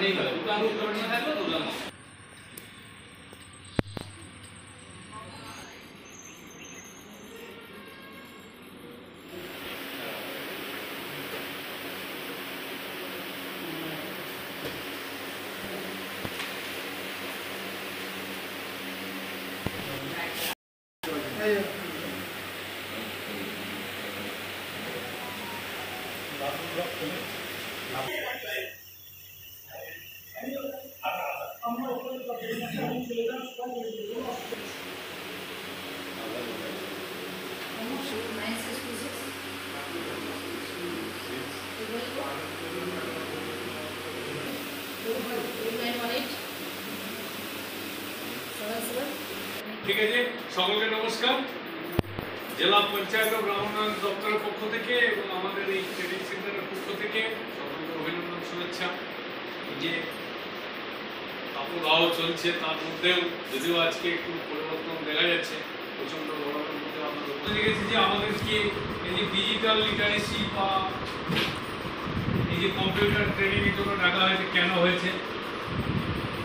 নেই ভালো আমি উত্তরণ না থাকলে তুললাম ঠিক আছে, সকলকে নমস্কার। জেলা পঞ্চায়েত ও গ্রাম উন্নয়ন দপ্তরের পক্ষ থেকে এবং আমাদের এই ট্রেনিং সেন্টারের পক্ষ থেকে সকলকে অভিনন্দন, শুভেচ্ছা। যে তাপদাহ চলছে তার মধ্যেও যদিও আজকে একটু পরিবর্তন দেখা যাচ্ছে, প্রচণ্ড গরমের মধ্যে আমরা বলে গেছি যে আমাদেরকে এই যে ডিজিটাল লিটারেসি বা এই যে কম্পিউটার ট্রেনিংয়ের জন্য ডাকা হয়েছে, কেন হয়েছে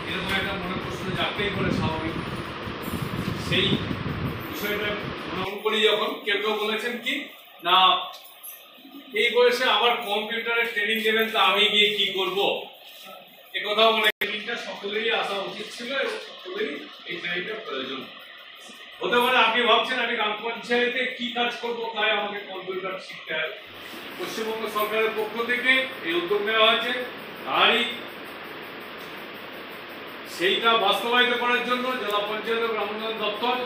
এরকম একটা মনে প্রশ্ন জাগতেই পারে স্বাভাবিক। সেই বিষয়টা মনে করি যখন কেউ বলেছেন কি না এই বয়সে আবার কম্পিউটারের ট্রেনিং দেবেন, তা আমি গিয়ে কি করব, এ কথাও মানে ট্রেনিংটা সকলেরই আসা উচিত ছিল এবং সকলেরই এই ট্রেনিংটা প্রয়োজন হতে পারে। আপনি ভাবছেন আমি গ্রাম পঞ্চায়েতে কি কাজ করব, তাই আমাকে কম্পিউটার শিখতে হবে। পশ্চিমবঙ্গ সরকারের পক্ষ থেকে এই উদ্যোগ নেওয়া হয়েছে, তারই সেইটা বাস্তবায়িত করার জন্য জেলা পঞ্চায়েত গ্রাম উন্নয়ন দপ্তর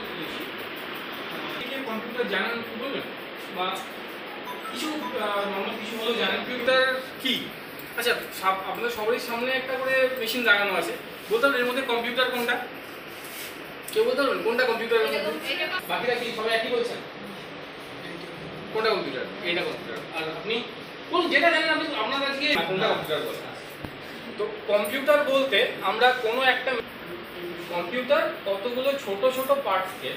কম্পিউটার জানান বলবেন বা কিছু নর্মাল কিছু হলেও জানেন কম্পিউটার কি? আচ্ছা, আপনাদের সবারই সামনে একটা করে মেশিন লাগানো আছে, বলতে পারবেন এর মধ্যে কম্পিউটার কোনটা? কেউ বলতে পারবেন কোনটা কম্পিউটার? বাকিরা কি সবাই একই বলছেন? কোনটা কম্পিউটার? এইটা কম্পিউটার। আর আপনি কোন যেটা জানেন আপনি আপনার কাছে কোনটা কম্পিউটার বলেন? তো কম্পিউটার বলতে আমরা কোনো একটা কম্পিউটার কতগুলো ছোট ছোট পার্টসকে,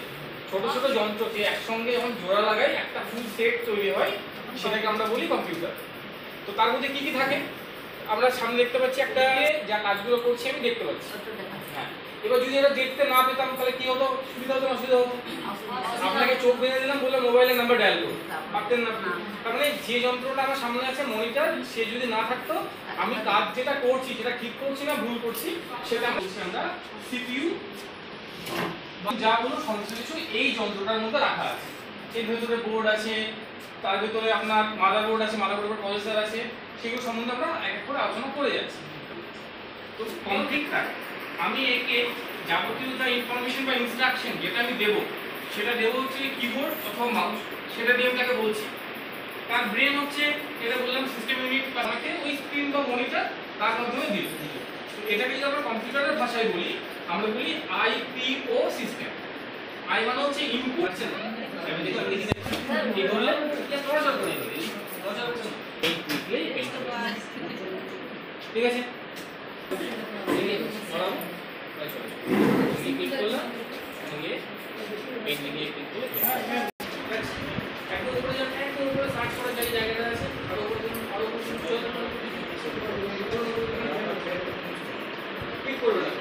ছোট ছোট যন্ত্রকে একসঙ্গে যখন জোড়া লাগাই একটা ফুল সেট তৈরি হয়, সেটাকে আমরা বলি কম্পিউটার। তো তার মধ্যে কি কি থাকে আমরা সামনে দেখতে পাচ্ছি, একটা যা কাজগুলো করছি আমি দেখতে পাচ্ছি। হ্যাঁ, এবার যদি এটা দেখতে না পেতাম তাহলে কি হতো? সুবিধা হতো না অসুবিধা হতো? আপনাকে চোখ বেঁধে দিলাম, বলে মোবাইলের নাম্বার ডায়াল করুন, পারতেন না। তার মানে যে যন্ত্রটা আমার সামনে আছে মনিটর, সে যদি না থাকতো আমি কাজ যেটা করছি, যেটা ঠিক করছি না ভুল করছি, সেটা আমরা সিপিইউ যাগুলো সংশ্লিষ্ট এই যন্ত্রটার মধ্যে রাখা আছে। এর ভেতরে বোর্ড আছে, তার ভেতরে আপনার মাদারবোর্ড আছে, মাদারবোর্ডের প্রসেসর আছে, সেগুলো সম্বন্ধে আমরা এক এক করে আলোচনা করে যাচ্ছি। তো কম্পিউটার আমি একে যাবতীয় যা ইনফরমেশন বা ইনস্ট্রাকশন যেটা আমি দেবো, সেটা দেবো হচ্ছে কিবোর্ড অথবা মাউস, সেটা দিয়ে আমি তাকে বলছি। তার ব্রেন হচ্ছে এটা বললাম সিস্টেম ইউনিট, আমাকে ওই স্ক্রিন বা মনিটর তার মাধ্যমে দিল। এটাকে যদি আমরা কম্পিউটারের ভাষায় বলি, আমরা বলি আইপিও সিস্টেম। আই মানে হচ্ছে ইনপুট। আচ্ছা, আমি দেখি কি বললেন, এটা প্রসেসর করে দিই, এই ক্লিকলেই ঠিক আছে। ধরাও এই ক্লিক করলাম, দিয়ে এই দিকে ক্লিক করে একদম উপরে যান, একদম উপরে সার্চ করার জায়গাটা আছে, আর উপরে আরো কিছু ক্লিক করবে না,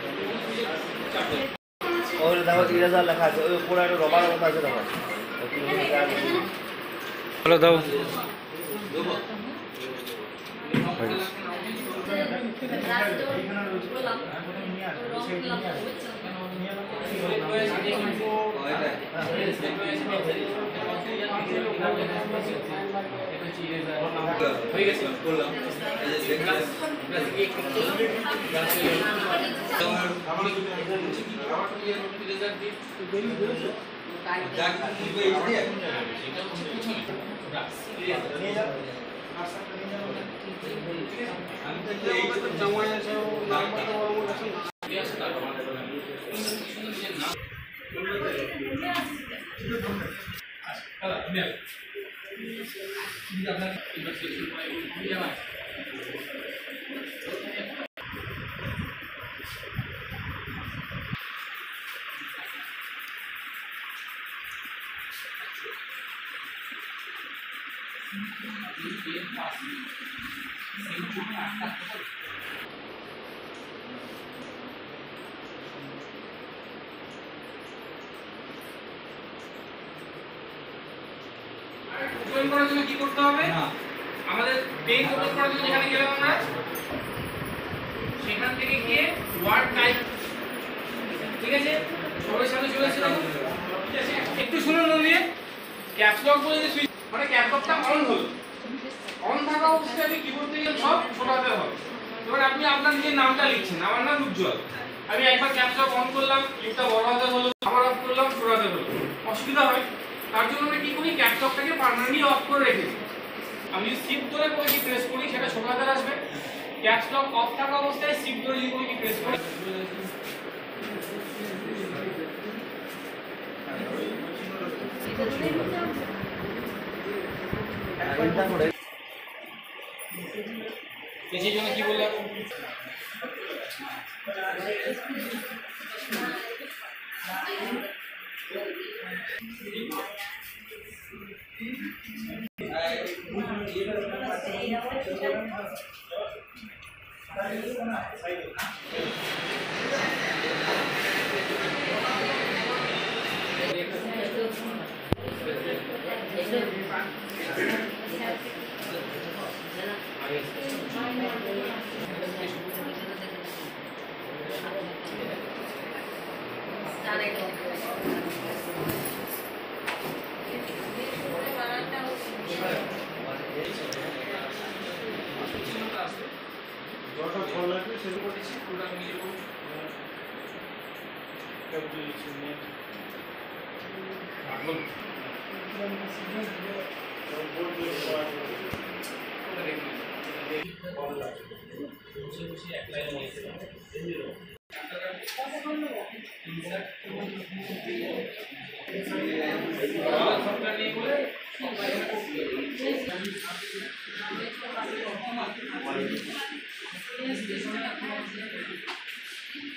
চাপবে ওই দেখো 3000 লেখা আছে, ওই উপরে একটা রবার মতো আছে দেখো। হ্যালো দাও হয়ে গেছে বললাম করার জন্য কি করতে হবে? আমাদের পেজ ওপেন করার জন্য যেখানে গেলাম আমরা, সেখান থেকে গিয়ে ওয়ার্ড টাইপ, ঠিক আছে, সবার সামনে চলে এসেছে দেখুন, ঠিক আছে। একটু শুনুন মন দিয়ে, ক্যাপস লক বলে যে সুইচ, মানে ক্যাপস লকটা অন হলো, অন থাকা অবস্থায় আমি কিবোর্ড থেকে সব ছোট হাতে হবে। এবার আপনি আপনার নিজের নামটা লিখছেন, আমার নাম উজ্জ্বল, আমি একবার ক্যাপস লক অন করলাম, লিখটা বড় হাতে হলো, আবার অফ করলাম, ছোট হাতে হলো, অসুবিধা হয়। তার জন্য আমি কি করি, ক্যাপস লকটাকে পার্মানেন্টলি অফ করে রেখেছি। আমি শিফট ধরে করে কি প্রেস করি, সেটা ছোট হাতে আসবে। ক্যাপস লক অফ থাকা অবস্থায় শিফট ধরে যদি কি প্রেস করি, সেই জন্য কি বললাম,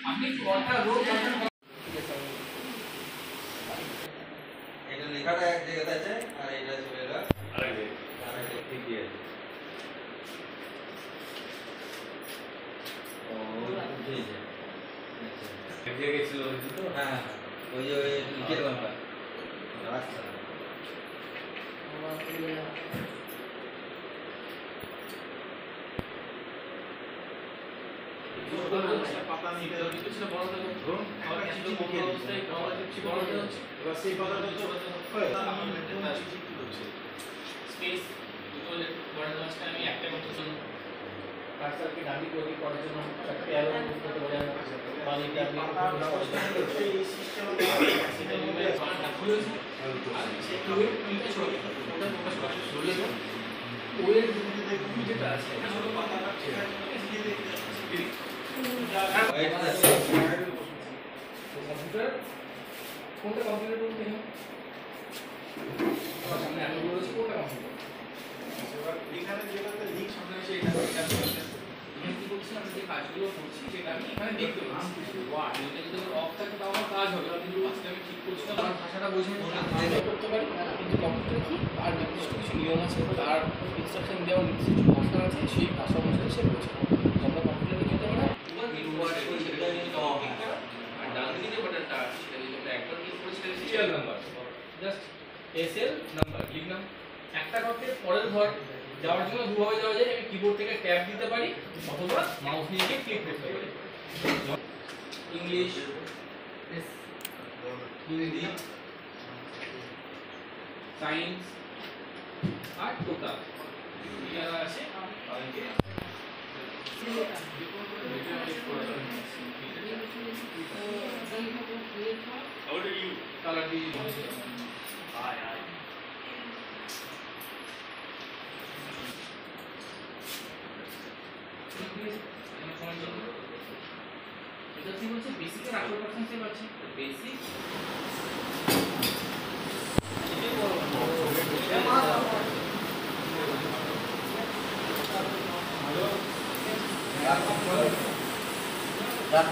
আপনি কথা রোজ এটা লেখাটা এক জায়গাতে আছে আর এটা চলে এলো আরেক জায়গায় ঠিক আছে। ও বুঝেছে, এক জায়গায় ছিল তো। হ্যাঁ ওই যে ওই লিখে দেওয়া আচ্ছা কার্সারকে ডান দিকে ওদিকে করার জন্য চারটে অ্যারো ইউজ করতে পারেন, বা এটা আপনি এই সিস্টেমে সেটা নিয়ে খুলেছি আর সেই ওয়েব প্রিন্টে ছড়িয়ে ওটা প্রকাশ করা ছড়িয়ে দাও। ওয়েব যেটা আছে এটা হলো পাতাটা ছেড়ে কম্পিউটার কোনটা কম্পিউটার বলতে দেখুন আমার সামনে আমি বলেছি কোনটা কম্পিউটার, এখানে যেটাতে লিঙ্ক সামনে এসে এটা এখানে কি বলছি, আমি যে কাজগুলো করছি সেটা আমি এখানে দেখতে পাচ্ছি। ওয়ার্ড এটা যদি অফ থাকে তাও আমার কাজ হবে, কিন্তু আজকে আমি ঠিক করছি না, আমার ভাষাটা বোঝেন না করতে পারি, কিন্তু কম্পিউটার কি তার নির্দিষ্ট কিছু নিয়ম আছে, তার ইনস্ট্রাকশন দেওয়ার নির্দিষ্ট কিছু ভাষা আছে, সেই ভাষা অনুসারে সে বোঝে। আমরা কম্পিউটারে যেতে পারি আর ডান দিকে যে বাটনটা আছে সেটা যদি আমরা একবার ক্লিক করি সেটা serial number, just SL number লিখলাম। একটা ঘরকে পরের ঘর যাওয়ার জন্য দুভাবে যাওয়া যায়, আমি কিবোর্ড থেকে ট্যাব দিতে পারি অথবা মাউস নিয়ে ক্লিক করতে পারি। ইংলিশ, হিন্দি, সায়েন্স আর টোটাল যারা আছে তাদেরকে কালার দিয়ে এটা কি বলছে, বেসিকের 80% সেভ আছে, বেসিক রাত